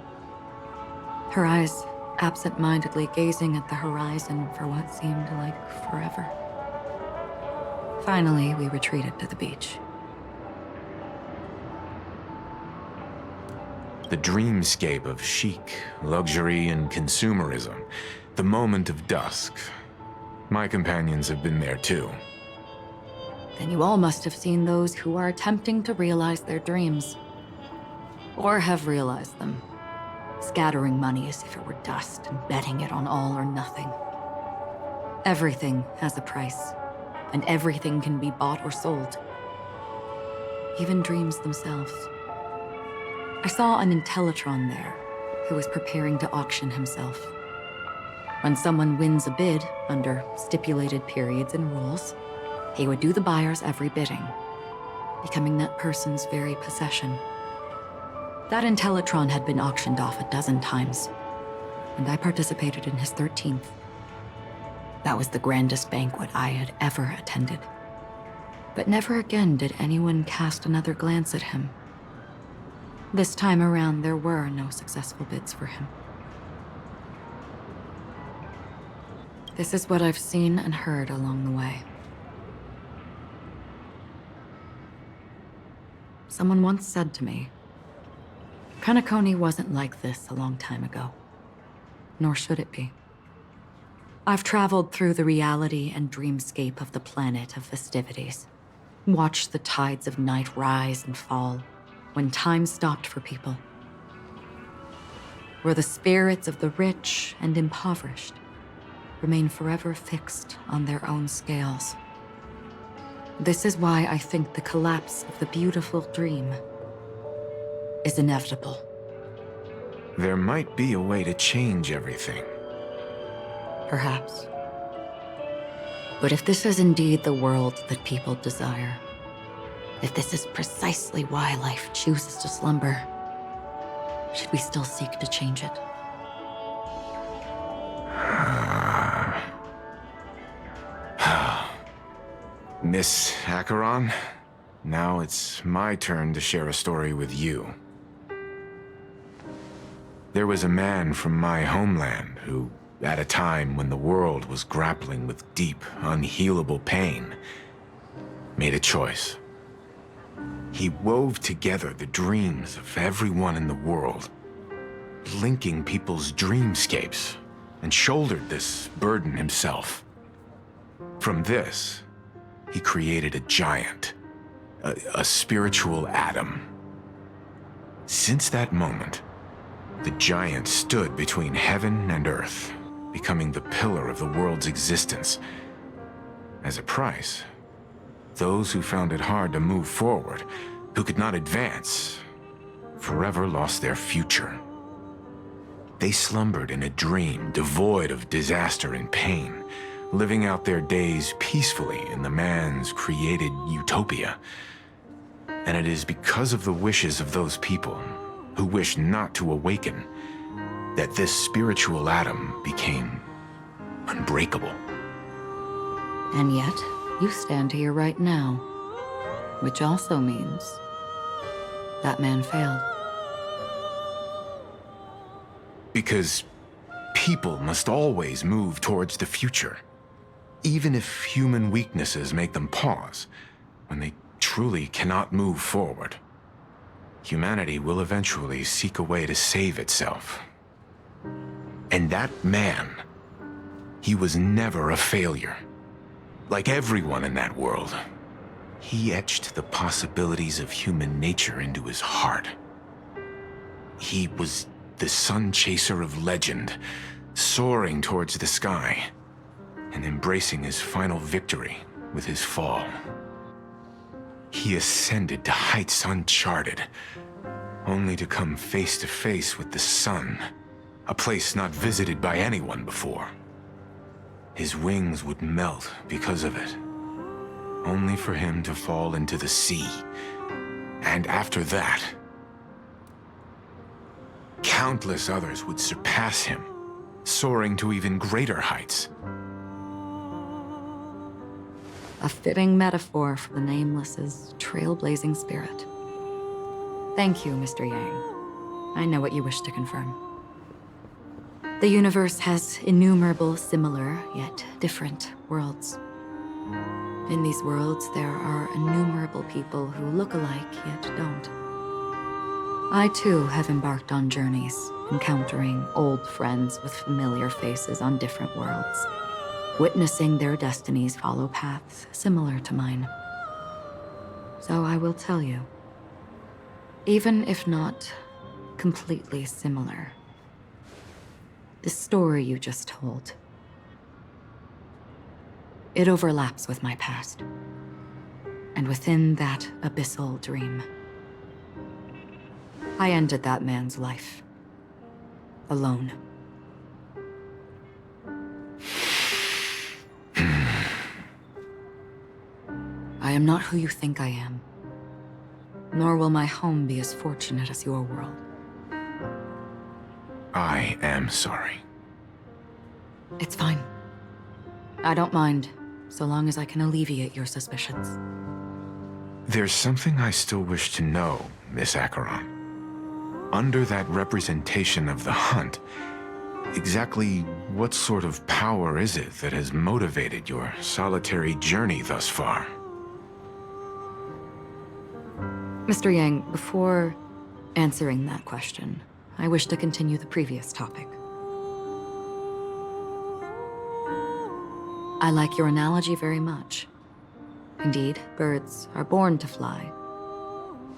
S: Her eyes absent-mindedly gazing at the horizon for what seemed like forever. Finally, we retreated to the beach.
R: The dreamscape of chic, luxury, and consumerism. The moment of dusk. My companions have been there too.
S: Then you all must have seen those who are attempting to realize their dreams. Or have realized them. Scattering money as if it were dust and betting it on all or nothing. Everything has a price, and everything can be bought or sold. Even dreams themselves. I saw an Intellitron there, who was preparing to auction himself. When someone wins a bid, under stipulated periods and rules, he would do the buyer's every bidding, becoming that person's very possession. That Intellitron had been auctioned off a dozen times, and I participated in his 13th. That was the grandest banquet I had ever attended. But never again did anyone cast another glance at him. This time around, there were no successful bids for him. This is what I've seen and heard along the way. Someone once said to me, Penacony wasn't like this a long time ago, nor should it be. I've traveled through the reality and dreamscape of the planet of festivities, watched the tides of night rise and fall when time stopped for people, where the spirits of the rich and impoverished remain forever fixed on their own scales. This is why I think the collapse of the beautiful dream is inevitable.
R: There might be a way to change everything.
S: Perhaps. But if this is indeed the world that people desire, if this is precisely why life chooses to slumber, should we still seek to change it?
R: Miss Acheron, now it's my turn to share a story with you. There was a man from my homeland who, at a time when the world was grappling with deep, unhealable pain, made a choice. He wove together the dreams of everyone in the world, linking people's dreamscapes, and shouldered this burden himself. From this, he created a giant, a spiritual atom. Since that moment, the giant stood between heaven and earth, becoming the pillar of the world's existence. As a price, those who found it hard to move forward, who could not advance, forever lost their future. They slumbered in a dream devoid of disaster and pain, living out their days peacefully in the man's created utopia. And it is because of the wishes of those people who wish not to awaken that this spiritual atom became unbreakable.
S: And yet, you stand here right now, which also means that man failed.
R: Because people must always move towards the future, even if human weaknesses make them pause when they truly cannot move forward. Humanity will eventually seek a way to save itself. And that man, he was never a failure. Like everyone in that world, he etched the possibilities of human nature into his heart. He was the sun chaser of legend, soaring towards the sky, and embracing his final victory with his fall. He ascended to heights uncharted, only to come face to face with the sun, a place not visited by anyone before. His wings would melt because of it, only for him to fall into the sea. And after that, countless others would surpass him, soaring to even greater heights.
S: A fitting metaphor for the Nameless's trailblazing spirit. Thank you, Mr. Yang. I know what you wish to confirm. The universe has innumerable similar, yet different worlds. In these worlds, there are innumerable people who look alike, yet don't. I too have embarked on journeys, encountering old friends with familiar faces on different worlds, witnessing their destinies follow paths similar to mine. So I will tell you, even if not completely similar, the story you just told, it overlaps with my past. And within that abyssal dream, I ended that man's life. Alone. I am not who you think I am. Nor will my home be as fortunate as your world.
R: I am sorry.
S: It's fine. I don't mind, so long as I can alleviate your suspicions.
R: There's something I still wish to know, Miss Acheron. Under that representation of the hunt, exactly what sort of power is it that has motivated your solitary journey thus far?
S: Mr. Yang, before answering that question, I wish to continue the previous topic. I like your analogy very much. Indeed, birds are born to fly.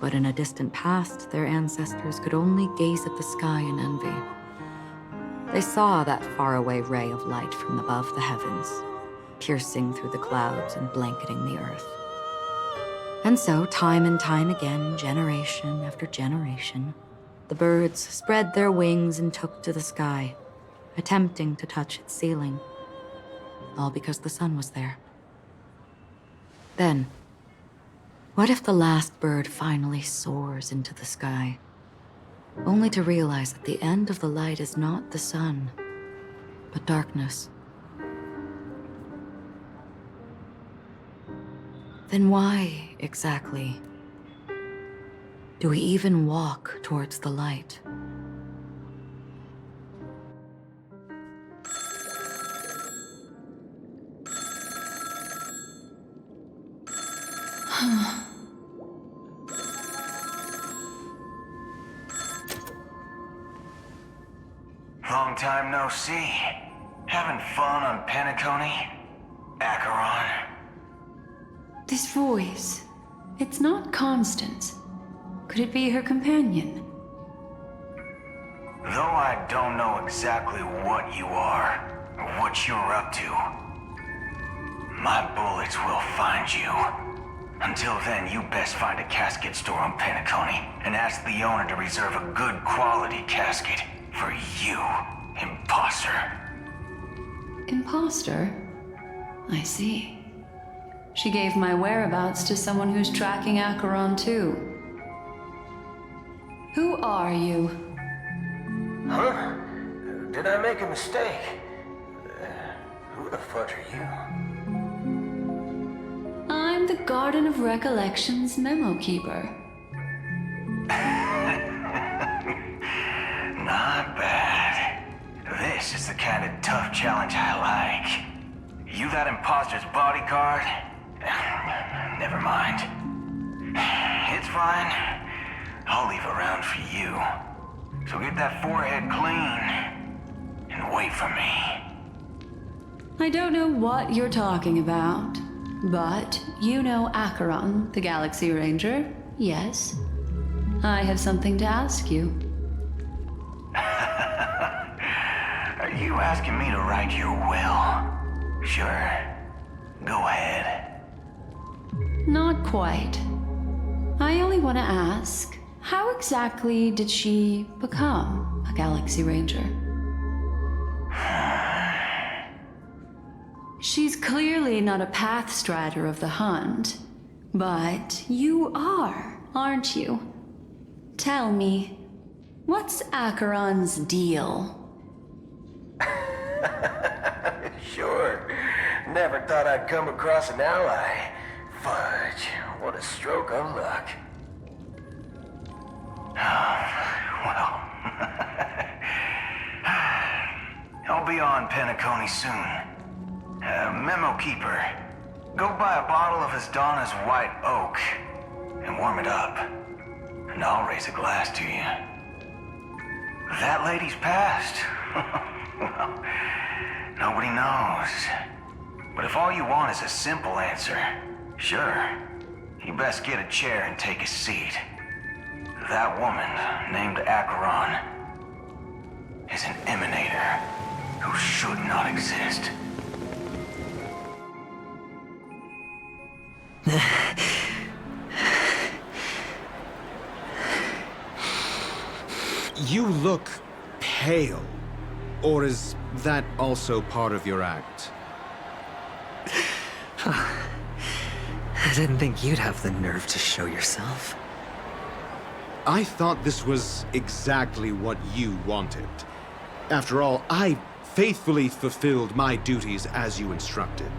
S: But in a distant past, their ancestors could only gaze at the sky in envy. They saw that faraway ray of light from above the heavens, piercing through the clouds and blanketing the earth. And so, time and time again, generation after generation, the birds spread their wings and took to the sky, attempting to touch its ceiling, all because the sun was there. Then, what if the last bird finally soars into the sky, only to realize that the end of the light is not the sun, but darkness? Then why, exactly, do we even walk towards the light?
T: Long time no see. Having fun on Penacony? Acheron?
U: This voice, it's not Constance. Could it be her companion?
T: Though I don't know exactly what you are, or what you're up to, my bullets will find you. Until then, you best find a casket store on Penacony and ask the owner to reserve a good quality casket for you, imposter.
U: Imposter? I see. She gave my whereabouts to someone who's tracking Acheron too. Who are you?
T: Huh? Did I make a mistake? Who the fudge are you?
U: I'm the Garden of Recollection's memo keeper.
T: Not bad. This is the kind of tough challenge I like. You that imposter's bodyguard? Never mind. It's fine. I'll leave a round for you. So get that forehead clean and wait for me.
U: I don't know what you're talking about, but you know Acheron, the Galaxy Ranger, yes? I have something to ask you.
T: Are you asking me to write your will? Sure. Go ahead.
U: Not quite. I only want to ask, how exactly did she become a Galaxy Ranger? She's clearly not a path strider of the hunt, but you are, aren't you? Tell me, what's Acheron's deal?
T: Sure. Never thought I'd come across an ally. Fudge, what a stroke of luck. Well, I'll be on Penacony soon. Memo keeper, go buy a bottle of his Donna's White Oak and warm it up. And I'll raise a glass to you. That lady's passed. Well, nobody knows. But if all you want is a simple answer, sure, you best get a chair and take a seat. That woman, named Acheron, is an emanator who should not exist.
B: You look pale. Or is that also part of your act?
A: I didn't think you'd have the nerve to show yourself.
B: I thought this was exactly what you wanted. After all, I faithfully fulfilled my duties as you instructed.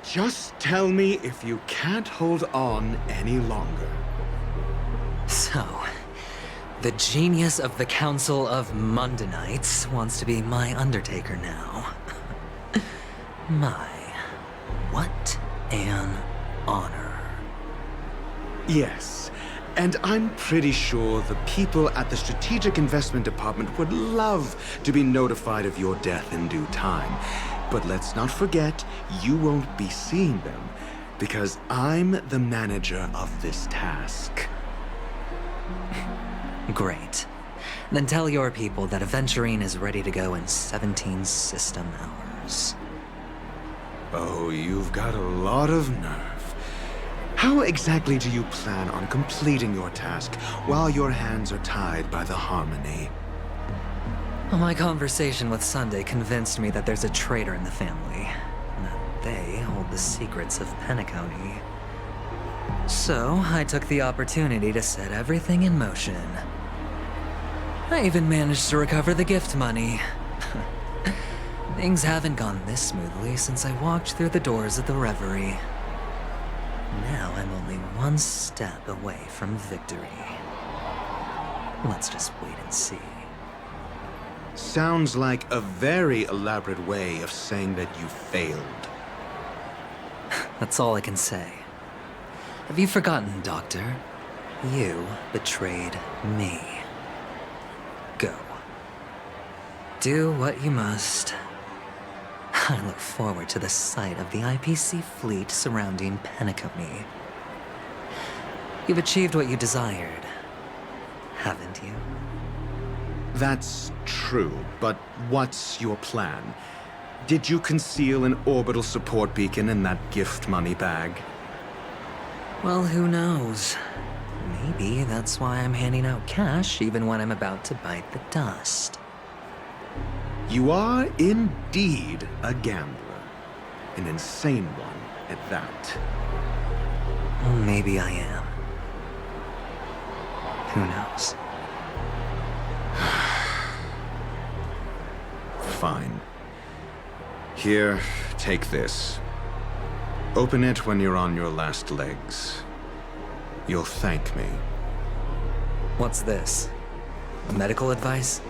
B: Just tell me if you can't hold on any longer.
A: So, the genius of the Council of Mundanites wants to be my Undertaker now. What an honor.
B: Yes, and I'm pretty sure the people at the Strategic Investment Department would love to be notified of your death in due time. But let's not forget, you won't be seeing them, because I'm the manager of this task.
A: Great. Then tell your people that Aventurine is ready to go in 17 system hours.
B: Oh, you've got a lot of nerve. How exactly do you plan on completing your task while your hands are tied by the Harmony?
A: Well, my conversation with Sunday convinced me that there's a traitor in the family, and that they hold the secrets of Penacony. So, I took the opportunity to set everything in motion. I even managed to recover the gift money. Things haven't gone this smoothly since I walked through the doors of the Reverie. Now I'm only one step away from victory. Let's just wait and see.
B: Sounds like a very elaborate way of saying that you failed.
A: That's all I can say. Have you forgotten, Doctor? You betrayed me. Go. Do what you must. I look forward to the sight of the IPC fleet surrounding Penacony. You've achieved what you desired, haven't you?
B: That's true, but what's your plan? Did you conceal an orbital support beacon in that gift money bag?
A: Well, who knows? Maybe that's why I'm handing out cash even when I'm about to bite the dust.
B: You are indeed a gambler. An insane one at that.
A: Maybe I am. Who knows?
B: Fine. Here, take this. Open it when you're on your last legs. You'll thank me.
A: What's this? Medical advice?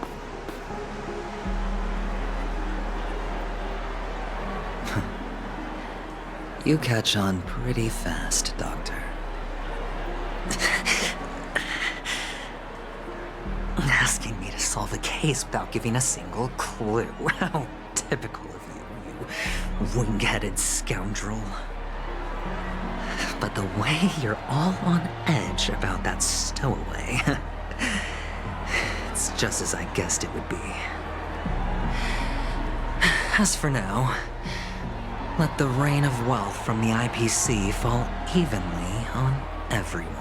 A: You catch on pretty fast, Doctor. Asking me to solve a case without giving a single clue. How typical of you, you wing-headed scoundrel. But the way you're all on edge about that stowaway, it's just as I guessed it would be. As for now, let the rain of wealth from the IPC fall evenly on everyone.